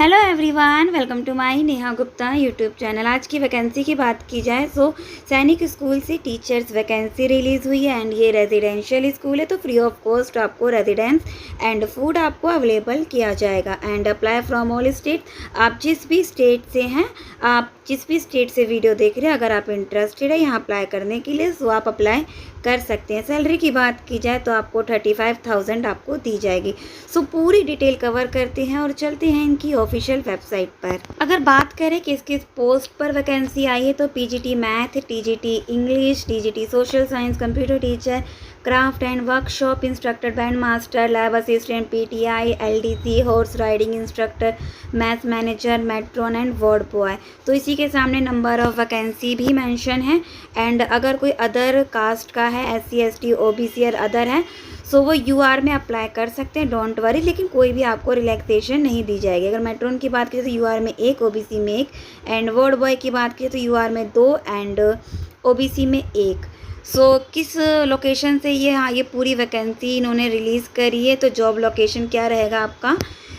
Hello everyone, welcome to my Neha Gupta YouTube channel. आज की vacancy की बात की जाए तो सैनिक स्कूल से टीचर्स वैकेंसी रिलीज़ हुई है एंड ये रेजिडेंशियल स्कूल है, तो फ्री ऑफ कॉस्ट आपको रेजिडेंस एंड फूड आपको अवेलेबल किया जाएगा। And apply from all state, आप जिस भी स्टेट से हैं, आप जिस भी स्टेट से वीडियो देख रहे हैं, अगर आप इंटरेस्टेड है यहाँ अप्लाई करने के लिए तो आप अप्लाई कर सकते हैं। सैलरी की बात की जाए तो आपको 35,000 आपको दी जाएगी। सो पूरी डिटेल कवर करते हैं और चलते हैं इनकी ऑफिशियल वेबसाइट पर। अगर बात करें किस किस पोस्ट पर वैकेंसी आई है तो PGT math, TGT English, TGT social science, computer teacher, craft and workshop instructor, band master, lab assistant, PTI, LDC, horse riding instructor, mess manager, matron and ward boy. तो इसी के सामने नंबर ऑफ वैकेंसी भी mention है। And अगर कोई other caste का है, एससी, एसटी, ओबीसी और अदर है, सो वो यूआर में अप्लाई कर सकते हैं, डोंट वरी, लेकिन कोई भी आपको रिलैक्सेशन नहीं दी जाएगी। अगर मेट्रोन की बात करें तो यूआर में 1, ओबीसी में 1, एंड वार्ड बॉय की बात करें तो यूआर में 2 एंड ओबीसी में 1। सो किस लोकेशन से ये पूरी वैकेंसी इन्होंने रिलीज़ करी है, तो जॉब लोकेशन क्या रहेगा आपका,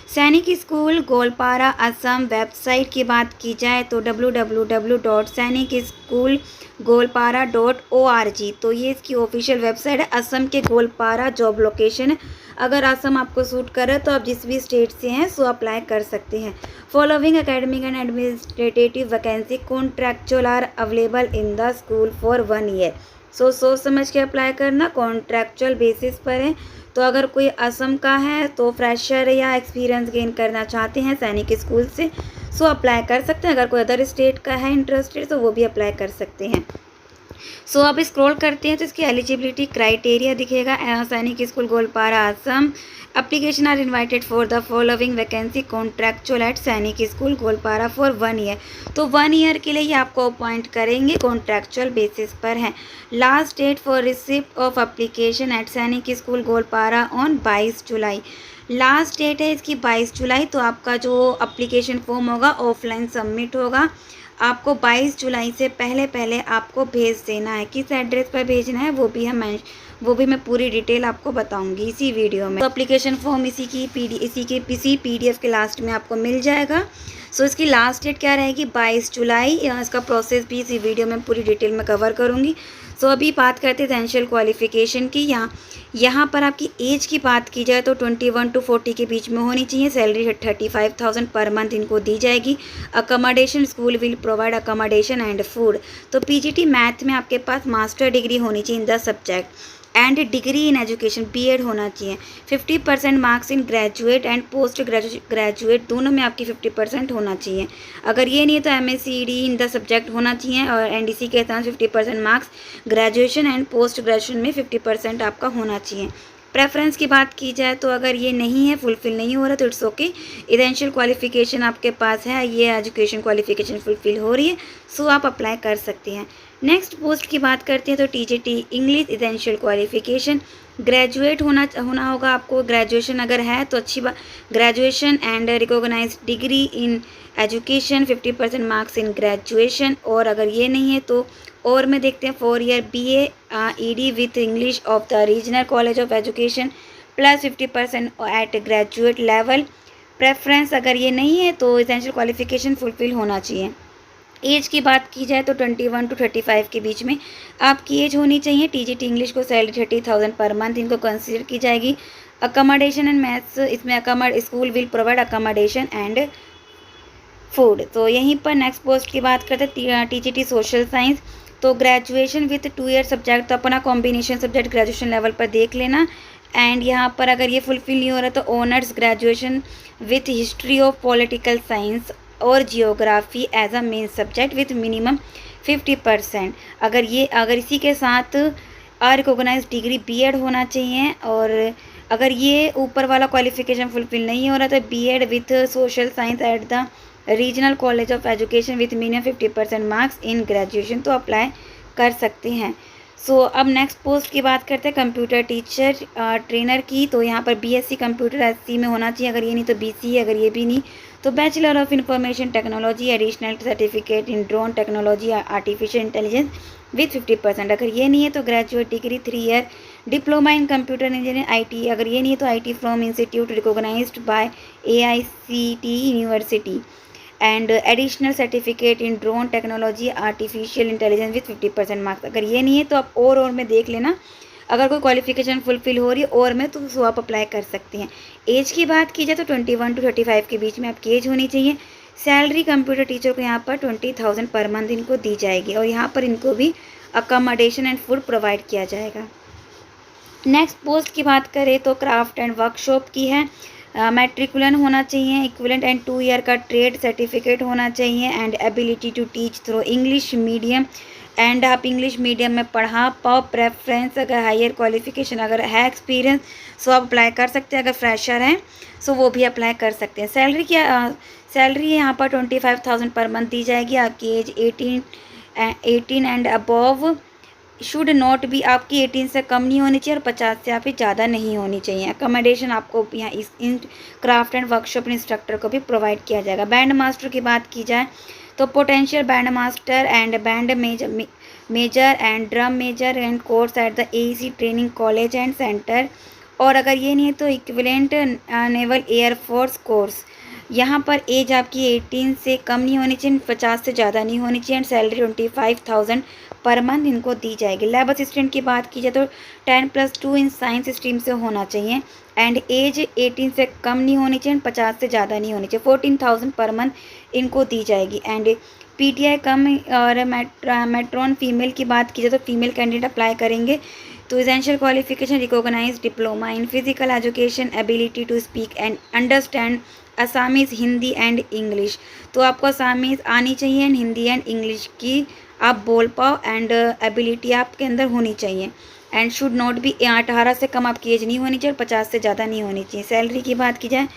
सैनिक स्कूल गोलपारा असम। वेबसाइट की बात की जाए तो www.sainikschools-golpara.org, तो ये इसकी ऑफिशियल वेबसाइट है। असम के गोलपारा जॉब लोकेशन है। अगर असम आपको सूट करे तो आप जिस भी स्टेट से हैं सो अप्लाई कर सकते हैं। Following academic and administrative vacancy contractual are available in the school for 1 year. So सोच समझ के अप्लाई करना, कॉन्ट्रैक्चुअल बेसिस पर है। तो अगर कोई असम का है तो फ्रेशर या एक्सपीरियंस गेन करना चाहते हैं सैनिक स्कूल से, सो अप्लाई कर सकते हैं। अगर कोई अदर स्टेट का है इंटरेस्टेड तो वो भी अप्लाई कर सकते हैं। सो अब स्क्रॉल करते हैं तो इसकी एलिजिबिलिटी क्राइटेरिया दिखेगा। Sainik school Goalpara Assam, application are invited for the following vacancy contractual at Sainik school Goalpara for 1 year. तो 1 ईयर के लिए ये आपको अपॉइंट करेंगे, कॉन्ट्रैक्चुअल बेसिस पर है। Last date for receipt of application at Sainik school Goalpara on 22 July. Last date है इसकी 22 जुलाई। तो आपका जो एप्लीकेशन फॉर्म होगा ऑफलाइन सबमिट होगा। आपको 22 जुलाई से पहले आपको भेज देना है। किस एड्रेस पर भेजना है वो भी मैं पूरी डिटेल आपको बताऊंगी इसी वीडियो में। तो एप्लीकेशन फॉर्म इसी पीडीएफ के लास्ट में आपको मिल जाएगा। सो इसकी लास्ट डेट क्या रहेगी, 22 जुलाई। इसका प्रोसेस भी इसी वीडियो में पूरी डिटेल में कवर करूँगी। सो अभी बात करते हैं एसेंशियल क्वालिफिकेशन की। यहाँ पर आपकी एज की बात की जाए तो 21 to 40 के बीच में होनी चाहिए। सैलरी 35,000 पर मंथ इनको दी जाएगी। Accommodation, school will provide accommodation and food. तो पीजीटी मैथ में आपके पास मास्टर डिग्री होनी चाहिए in the subject and degree in education, BEd होना चाहिए। 50% marks in graduate and post graduate दोनों में आपकी 50% होना चाहिए। अगर ये नहीं है तो एमएससीडी इन द सब्जेक्ट होना चाहिए। और एनडीसी के साथ 50% marks graduation and post graduation में 50% आपका होना चाहिए। प्रेफरेंस की बात की जाए तो अगर ये नहीं है, फुलफ़िल नहीं हो रहा तो इट्स ओके। एसेंशियल क्वालिफिकेशन आपके पास है, ये एजुकेशन क्वालिफिकेशन फुलफ़िल हो रही है, सो आप अप्लाई कर सकते हैं। नेक्स्ट पोस्ट की बात करते हैं तो TGT English essential qualification graduate होना होगा आपको। ग्रेजुएशन अगर है तो अच्छी बात, graduation and recognised degree in education, 50% marks in graduation. और अगर ये नहीं है तो और में देखते हैं 4 year BA ED with English of the regional college of education plus 50% at graduate level. Preference अगर ये नहीं है तो एसेंशियल क्वालिफिकेशन फुलफिल होना चाहिए। एज की बात की जाए तो 21 to 35 के बीच में आपकी एज होनी चाहिए। टीजीटी इंग्लिश को सैलरी 30,000 पर मंथ इनको कंसीडर की जाएगी। अकोमोडेशन एंड मैथ्स, इसमें school will provide accommodation and food. तो यहीं पर नेक्स्ट पोस्ट की बात करते हैं टीजीटी सोशल साइंस। तो ग्रेजुएशन विथ 2 ईयर सब्जेक्ट, तो अपना कॉम्बिनेशन सब्जेक्ट ग्रेजुएशन लेवल पर देख लेना। एंड यहाँ पर अगर ये फुलफिल नहीं हो रहा तो honours graduation with history of political science or geography as a main subject with minimum 50%। अगर इसी के साथ अनरिकॉग्नाइज्ड डिग्री बीएड होना चाहिए। और अगर ये ऊपर वाला क्वालिफिकेशन फुलफिल नहीं हो रहा तो BEd with social science at the regional college of education with minimum 50% marks in graduation, तो अप्लाई कर सकते हैं। सो अब नेक्स्ट पोस्ट की बात करते हैं कंप्यूटर टीचर ट्रेनर की। तो यहाँ पर बीएससी कंप्यूटर एससी में होना चाहिए। अगर ये नहीं तो बीसी, अगर ये भी नहीं तो bachelor of information technology, additional certificate in drone technology, artificial intelligence with 50%। अगर ये नहीं है तो graduate degree 3 year diploma in computer engineering IT, अगर ये नहीं है तो IT from institute recognised by AICTE university, and additional certificate in drone technology artificial intelligence with 50% marks. अगर ये नहीं है तो आप और में देख लेना, अगर कोई क्वालिफिकेशन फुलफिल हो रही है और में तो आप अप्लाई कर सकते हैं। एज की बात की जाए तो 21 to 35 के बीच में आपकी एज होनी चाहिए। सैलरी कंप्यूटर टीचर को यहाँ पर 20,000 पर मंथ इनको दी जाएगी और यहाँ पर इनको भी अकोमोडेशन एंड फूड प्रोवाइड किया जाएगा। नेक्स्ट पोस्ट की बात करें तो क्राफ्ट एंड वर्कशॉप की है। मैट्रिकुलन होना चाहिए, इक्विवेलेंट एंड 2 ईयर का ट्रेड सर्टिफिकेट होना चाहिए, and ability to teach through English medium, and आप इंग्लिश मीडियम में पढ़ा पाओ। प्रेफरेंस अगर हायर क्वालिफिकेशन अगर है एक्सपीरियंस सो आप अप्लाई कर सकते हैं, अगर फ्रेशर हैं सो वो भी अप्लाई कर सकते हैं। सैलरी क्या सैलरी यहाँ पर 25,000 पर मंथ दी जाएगी। आपकी age 18 and above should not be, आपकी 18 से कम नहीं होनी चाहिए और 50 से आपकी ज़्यादा नहीं होनी चाहिए। अकोमोडेशन आपको यहाँ इस इन क्राफ्ट एंड वर्कशॉप इंस्ट्रक्टर को भी प्रोवाइड किया जाएगा। बैंड मास्टर की बात की जाए तो potential band master and band major and drum major and course at the AEC training college and centre, और अगर ये नहीं है तो इक्विवेलेंट नेवल एयरफोर्स कोर्स। यहाँ पर एज आपकी 18 से कम नहीं होनी चाहिए, 50 से ज़्यादा नहीं होनी चाहिए, एंड सैलरी 25,000 पर मंथ इनको दी जाएगी। लैब असिस्टेंट की बात की जाए तो 10+2 इन साइंस स्ट्रीम से होना चाहिए, एंड एज 18 से कम नहीं होनी चाहिए, 50 से ज़्यादा नहीं होनी चाहिए। 14,000 पर मंथ इनको दी जाएगी। एंड PTI कम और मेट्रॉन फीमेल की बात की जाए तो फीमेल कैंडिडेट अप्लाई करेंगे। तो essential qualification recognise diploma in physical education, ability to speak and understand Assamese, Hindi and English. तो आपको असामीज़ आनी चाहिए एंड हिंदी एंड इंग्लिश की आप बोल पाओ, एंड एबिलिटी आपके अंदर होनी चाहिए, एंड शुड नॉट बी 18 से कम आपकी एज नहीं होनी चाहिए, 50 से ज़्यादा नहीं होनी चाहिए। सैलरी की बात की जाए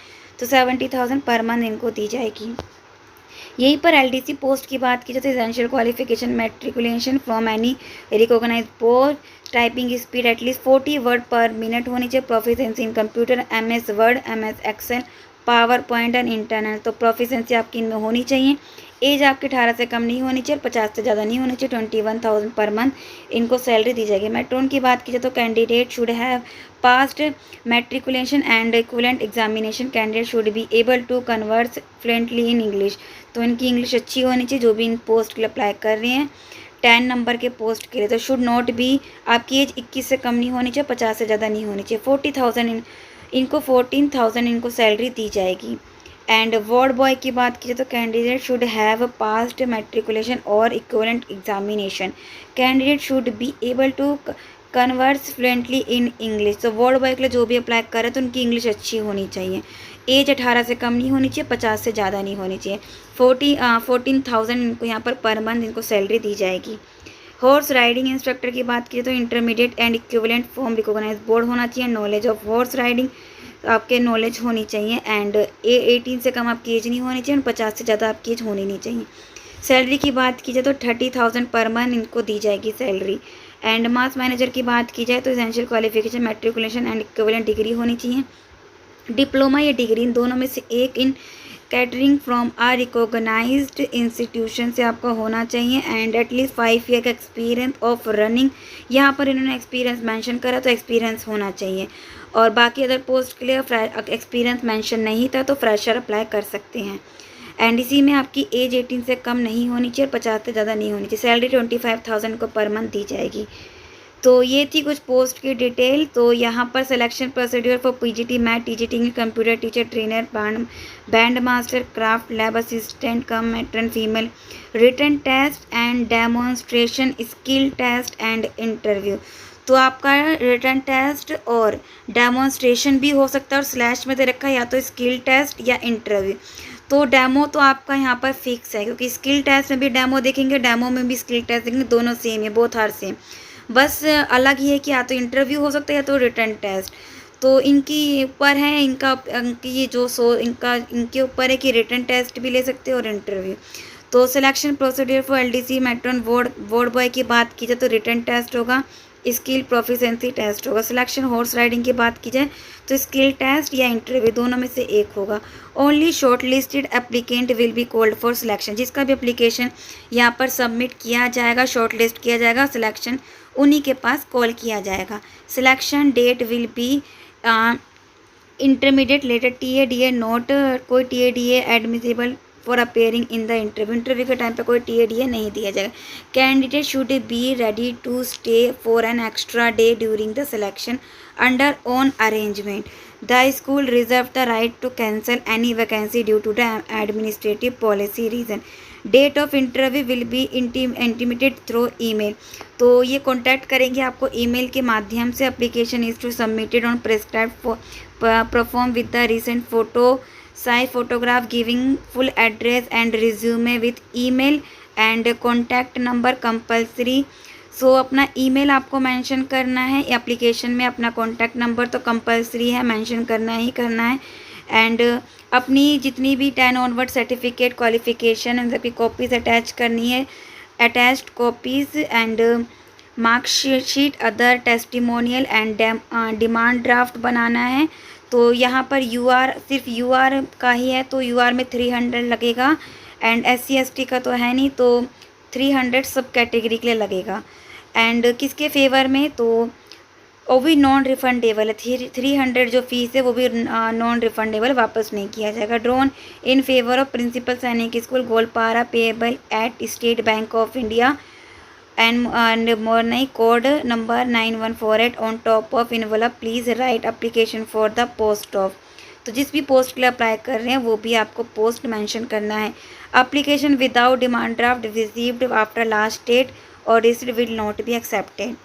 तो 70,000 पर मंथ इनको दी जाएगी। यहीं पर LDC पोस्ट की बात की जाए तो essential qualification matriculation from any recognise post, typing speed at least 40 word per minute होनी चाहिए, proficiency in computer MS word, MS excel, power point and internet. तो प्रोफिशिएंसी आपकी इनमें होनी चाहिए। एज आपकी 18 से कम नहीं होनी चाहिए, 50 से ज़्यादा नहीं होनी चाहिए। 21,000 पर मंथ इनको सैलरी दी जाएगी। मेट्रोन की बात की जाए तो candidate should have passed matriculation and equivalent examination, candidate should be able to converse fluently in English. तो इनकी इंग्लिश अच्छी होनी चाहिए जो भी इन पोस्ट के लिए अप्लाई कर रहे हैं 10 नंबर के पोस्ट के लिए। तो शुड नॉट बी, आपकी एज 21 से कम नहीं होनी चाहिए, 50 से ज़्यादा नहीं होनी चाहिए। 40,000 इनको 14,000 इनको सैलरी दी जाएगी। एंड वार्ड बॉय की बात की जाए तो candidate should have passed matriculation or equivalent examination, candidate should be able to converse fluently in English. तो वार्ड बॉय के लिए जो भी अप्लाई करे तो उनकी इंग्लिश अच्छी होनी चाहिए। एज 18 से कम नहीं होनी चाहिए, 50 से ज़्यादा नहीं होनी चाहिए। 14,000 इनको यहाँ पर मंथ इनको सैलरी दी जाएगी। हॉर्स राइडिंग इंस्ट्रक्टर की बात की तो intermediate and equivalent form recognise board होना चाहिए। नॉलेज ऑफ हॉर्स राइडिंग आपके नॉलेज होनी चाहिए, एंड 18 से कम आपकी एज नहीं होनी चाहिए, 50 से ज़्यादा आपकी एज होनी नहीं चाहिए। सैलरी की बात की जाए तो 30,000 पर मंथ इनको दी जाएगी सैलरी। एंड मास मैनेजर की बात की जाए तो essential qualification matriculation and equivalent degree होनी चाहिए। डिप्लोमा या डिग्री इन दोनों में से एक in catering from a recognised institution से आपका होना चाहिए, एंड एटलीस्ट 5 ईयर का एक्सपीरियंस ऑफ रनिंग। यहाँ पर इन्होंने एक्सपीरियंस मेंशन करा तो एक्सपीरियंस होना चाहिए, और बाकी अदर पोस्ट के लिए एक्सपीरियंस मेंशन नहीं था तो फ्रेशर अप्लाई कर सकते हैं। एंड इसी में आपकी एज 18 से कम नहीं होनी चाहिए, 50 से ज़्यादा नहीं होनी चाहिए। सैलरी 25,000 को पर मंथ दी जाएगी। तो ये थी कुछ पोस्ट की डिटेल। तो यहाँ पर selection procedure for PGT math, TGT computer teacher, trainer, band master, craft, lab assistant cum matron female, written test and demonstration, skill test and interview. तो आपका रिटन टेस्ट और डेमोन्स्ट्रेशन भी हो सकता है, और स्लैश में दे रखा है या तो स्किल टेस्ट या इंटरव्यू। तो डेमो तो आपका यहाँ पर फिक्स है, क्योंकि स्किल टेस्ट में भी डेमो देखेंगे, डेमो में भी स्किल टेस्ट देखेंगे, दोनों सेम है, बोथ आर सेम। बस अलग ही है कि या तो इंटरव्यू हो सकता है या तो रिटन टेस्ट। तो इनकी ऊपर है, इनकी ये जो इनके ऊपर है कि रिटन टेस्ट भी ले सकते हैं और इंटरव्यू। तो selection procedure for LDC matron ward boy की बात की जाए तो रिटन टेस्ट होगा, स्किल प्रोफिशिएंसी टेस्ट होगा। सिलेक्शन हॉर्स राइडिंग की बात की जाए तो स्किल टेस्ट या इंटरव्यू दोनों में से एक होगा। Only short listed applicant will be called for selection. जिसका भी एप्लीकेशन यहाँ पर सबमिट किया जाएगा, शॉर्ट लिस्ट किया जाएगा, सिलेक्शन उन्हीं के पास कॉल किया जाएगा। Selection date will be intermediate letter TADA note, कोई TADA admissible for appearing in the interview के टाइम पे कोई TADA नहीं दिया जाएगा। Candidate should be ready to stay for an extra day during the selection under own arrangement. The school reserve the right to cancel any vacancy due to the administrative policy reason. Date of interview will be intimated through email. तो ये contact करेंगे आपको email के माध्यम से। Application is to submitted on prescribed proforma with the recent photo size photograph giving full address and resume with email and contact number compulsory. So अपना email आपको mention करना है एप्लीकेशन में, अपना कॉन्टैक्ट नंबर तो कंपल्सरी है, mention करना ही करना है। एंड अपनी जितनी भी 10 ऑनवर्ड सर्टिफिकेट क्वालिफिकेशन इन सबकी कॉपीज़ अटैच करनी है, attached copies and marksheet other testimonial and demand draft बनाना है। तो यहाँ पर सिर्फ UR का ही है तो UR में 300 लगेगा एंड SC ST का तो है नहीं तो 300 सब कैटेगरी के लिए लगेगा। एंड किसके फेवर में, तो वो भी नॉन रिफंडेबल है। 300 जो फीस है वो भी नॉन रिफंडेबल, वापस नहीं किया जाएगा। Drawn in favour of principal Sainik school Goalpara payable at State Bank of India and Mornai code number 9148 on top of envelope please write application for the post of। तो जिस भी पोस्ट के लिए अप्लाई कर रहे हैं वो भी आपको पोस्ट मेंशन करना है। Application without demand draft received after last date or received will not be accepted.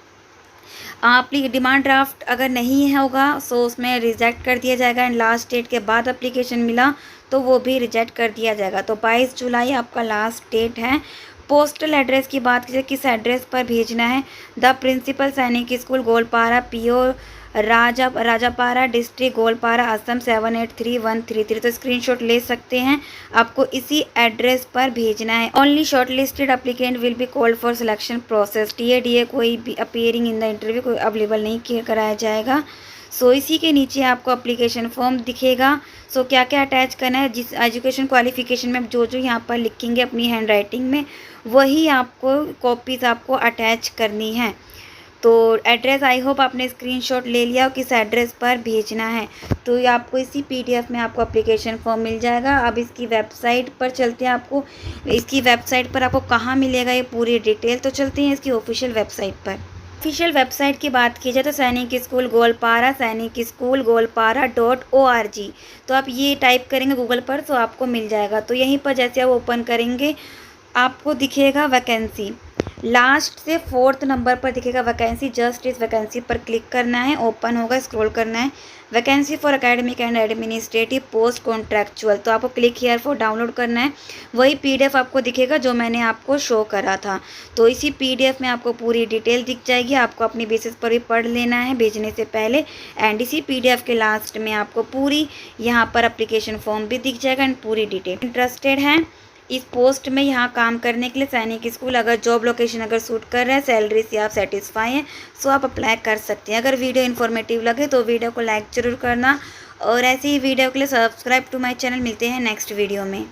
आपकी डिमांड ड्राफ्ट अगर नहीं होगा सो उसमें रिजेक्ट कर दिया जाएगा एंड लास्ट डेट के बाद एप्लीकेशन मिला तो वो भी रिजेक्ट कर दिया जाएगा। तो 22 जुलाई आपका लास्ट डेट है। पोस्टल एड्रेस की बात कीजिए, किस एड्रेस पर भेजना है। The principal Sainik school Goalpara PO Rajapara district Goalpara Assam 783133। तो स्क्रीनशॉट ले सकते हैं, आपको इसी एड्रेस पर भेजना है। Only shortlisted applicant will be called for selection process. TADA कोई भी अपीयरिंग इन द इंटरव्यू कोई अवेलेबल नहीं कराया जाएगा। सो इसी के नीचे आपको एप्लीकेशन फॉर्म दिखेगा। सो क्या क्या अटैच करना है, जिस एजुकेशन क्वालिफिकेशन में जो यहाँ पर लिखेंगे अपनी हैंड राइटिंग में वही आपको कॉपीज़ आपको अटैच करनी है। तो एड्रेस आई होप आपने स्क्रीनशॉट ले लिया और किस एड्रेस पर भेजना है। तो ये आपको इसी PDF में आपको एप्लीकेशन फॉर्म मिल जाएगा। अब इसकी वेबसाइट पर चलते हैं, आपको इसकी वेबसाइट पर आपको कहाँ मिलेगा ये पूरी डिटेल। तो चलते हैं इसकी ऑफिशियल वेबसाइट पर। ऑफिशियल वेबसाइट की बात की जाए तो सैनिक स्कूल गोलपारा .org। तो आप ये टाइप करेंगे गूगल पर तो आपको मिल जाएगा। तो यहीं पर जैसे आप ओपन करेंगे आपको दिखेगा वैकेंसी, लास्ट से 4th नंबर पर दिखेगा वैकेंसी। जस्ट इस वैकेंसी पर क्लिक करना है, ओपन होगा, स्क्रॉल करना है। Vacancy for academic and administrative post contractual, तो आपको क्लिक हियर फॉर डाउनलोड करना है। वही PDF आपको दिखेगा जो मैंने आपको शो करा था। तो इसी PDF में आपको पूरी डिटेल दिख जाएगी, आपको अपनी बेसिस पर भी पढ़ लेना है भेजने से पहले। एंड इसी PDF के लास्ट में आपको पूरी यहाँ पर एप्लीकेशन फॉर्म भी दिख जाएगा एंड पूरी डिटेल। इंटरेस्टेड हैं इस पोस्ट में यहाँ काम करने के लिए सैनिक स्कूल, अगर जॉब लोकेशन अगर सूट कर रहा है, सैलरी से आप सेटिस्फाई हैं सो आप अप्लाई कर सकते हैं। अगर वीडियो इन्फॉर्मेटिव लगे तो वीडियो को लाइक ज़रूर करना और ऐसे ही वीडियो के लिए सब्सक्राइब टू माय चैनल। मिलते हैं नेक्स्ट वीडियो में।